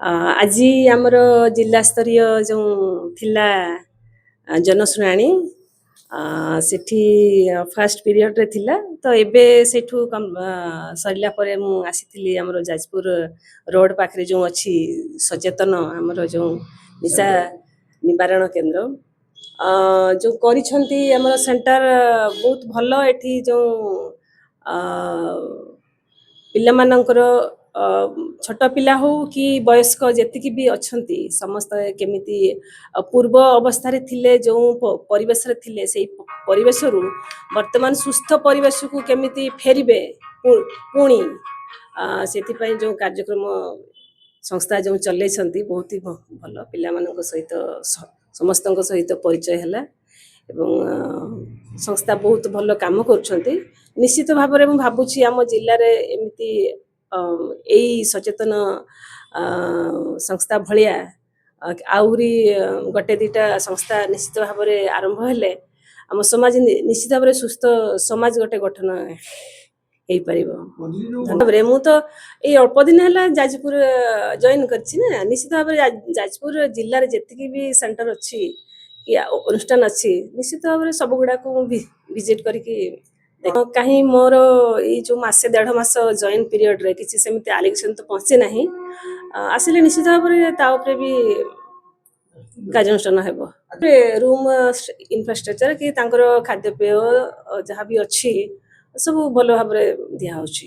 ଆଜି ଆମର ଜିଲ୍ଲା ସ୍ତରୀୟ ଯେଉଁ ଥିଲା ଜନଶୁଣାଣି ସେଠି ଫାଷ୍ଟ ପିରିୟଡ଼ରେ ଥିଲା ତ ଏବେ ସେଠୁ ସରିଲା ପରେ ମୁଁ ଆସିଥିଲି ଆମର ଯାଜପୁର ରୋଡ଼ ପାଖରେ ଯେଉଁ ଅଛି ସଚେତନ ଆମର ଯେଉଁ ନିଶା ନିବାରଣ କେନ୍ଦ୍ର ଯେଉଁ କରିଛନ୍ତି ଆମର ସେଣ୍ଟର ବହୁତ ଭଲ। ଏଠି ଯେଉଁ ପିଲାମାନଙ୍କର ଛୋଟ ପିଲା ହଉ କି ବୟସ୍କ ଯେତିକି ବି ଅଛନ୍ତି ସମସ୍ତେ କେମିତି ପୂର୍ବ ଅବସ୍ଥାରେ ଥିଲେ ଯେଉଁ ପରିବେଶରେ ଥିଲେ ସେଇ ପରିବେଶରୁ ବର୍ତ୍ତମାନ ସୁସ୍ଥ ପରିବେଶକୁ କେମିତି ଫେରିବେ ପୁଣି ସେଥିପାଇଁ ଯେଉଁ କାର୍ଯ୍ୟକ୍ରମ ସଂସ୍ଥା ଯେଉଁ ଚଲେଇଛନ୍ତି ବହୁତ ହି ଭଲ। ପିଲାମାନଙ୍କ ସହିତ ସମସ୍ତଙ୍କ ସହିତ ପରିଚୟ ହେଲା ଏବଂ ସଂସ୍ଥା ବହୁତ ଭଲ କାମ କରୁଛନ୍ତି। ନିଶ୍ଚିତ ଭାବରେ ମୁଁ ଭାବୁଛି ଆମ ଜିଲ୍ଲାରେ ଏମିତି ଏଇ ସଚେତନ ସଂସ୍ଥା ଭଳିଆ ଆହୁରି ଗୋଟେ ଦିଟା ସଂସ୍ଥା ନିଶ୍ଚିତ ଭାବରେ ଆରମ୍ଭ ହେଲେ ଆମ ସମାଜ ନିଶ୍ଚିତ ଭାବରେ ସୁସ୍ଥ ସମାଜ ଗୋଟେ ଗଠନ ହେଇପାରିବ। ଧନ୍ୟବାଦ। ମୁଁ ତ ଏଇ ଅଳ୍ପ ଦିନ ହେଲା ଯାଜପୁର ଜଏନ୍ କରିଛି ନା, ନିଶ୍ଚିତ ଭାବରେ ଯାଜପୁର ଜିଲ୍ଲାରେ ଯେତିକି ବି ସେଣ୍ଟର ଅଛି କି ଅନୁଷ୍ଠାନ ଅଛି ନିଶ୍ଚିତ ଭାବରେ ସବୁଗୁଡ଼ାକୁ ମୁଁ ଭିଜିଟ୍ କରିକି କାହିଁ ମୋର ଏଇ ଯେଉଁ ମାସେ ଦେଢ଼ ମାସ ଜଏନ୍ ପିରିୟଡ଼ରେ କିଛି ସେମିତି ଆଲିଗେସନ୍ ତ ପହଞ୍ଚେ ନାହିଁ। ଆସିଲେ ନିଶ୍ଚିତ ଭାବରେ ତା ଉପରେ ବି କାର୍ଯ୍ୟାନୁଷ୍ଠାନ ହେବ। ରୁମ୍ ଇନଫ୍ରାଷ୍ଟ୍ରକ୍ଚର କି ତାଙ୍କର ଖାଦ୍ୟପେୟ ଯାହା ବି ଅଛି ସବୁ ଭଲ ଭାବରେ ଦିଆହେଉଛି।